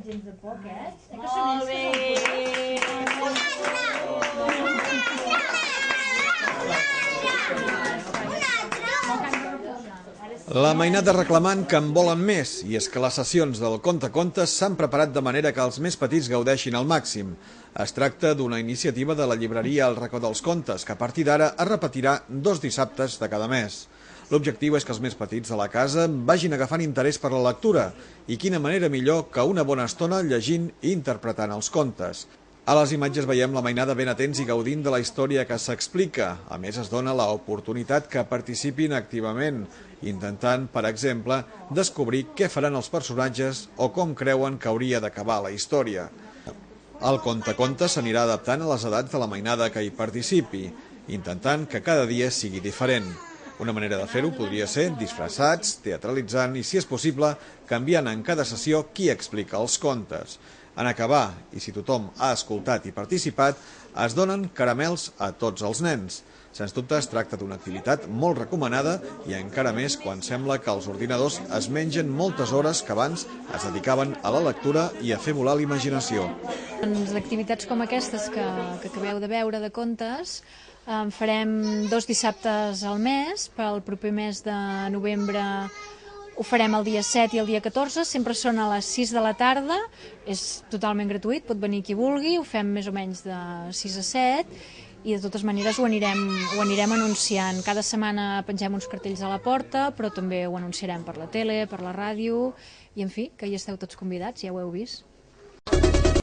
Gens de poc, eh? Molt bé! La mainada reclamant que en volen més, i és que les sessions del Contacontes s'han preparat de manera que els més petits gaudeixin al màxim. Es tracta d'una iniciativa de la llibreria El Racó dels Contes, que a partir d'ara es repetirà 2 dissabtes de cada mes. L'objectiu és que els més petits de la casa vagin agafant interès per la lectura, i quina manera millor que una bona estona llegint i interpretant els contes. A les imatges veiem la mainada ben atents i gaudint de la història que s'explica. A més, es dona l'oportunitat que participin activament, intentant, per exemple, descobrir què faran els personatges o com creuen que hauria d'acabar la història. El contacontes s'anirà adaptant a les edats de la mainada que hi participi, intentant que cada dia sigui diferent. Una manera de fer-ho podria ser disfressats, teatralitzant i, si és possible, canviant en cada sessió qui explica els contes. En acabar, i si tothom ha escoltat i participat, es donen caramels a tots els nens. Sens dubte es tracta d'una activitat molt recomanada i encara més quan sembla que els ordinadors es mengen moltes hores que abans es dedicaven a la lectura i a fer volar la imaginació. Doncs activitats com aquestes que acabeu de veure de contes en farem 2 dissabtes al mes. Pel proper mes de novembre ho farem el dia 7 i el dia 14, sempre són a les 6 de la tarda, és totalment gratuït, pot venir qui vulgui, ho fem més o menys de 6 a 7 i de totes maneres ho anirem anunciant. Cada setmana pengem uns cartells a la porta, però també ho anunciarem per la tele, per la ràdio i en fi, que hi esteu tots convidats, ja ho heu vist.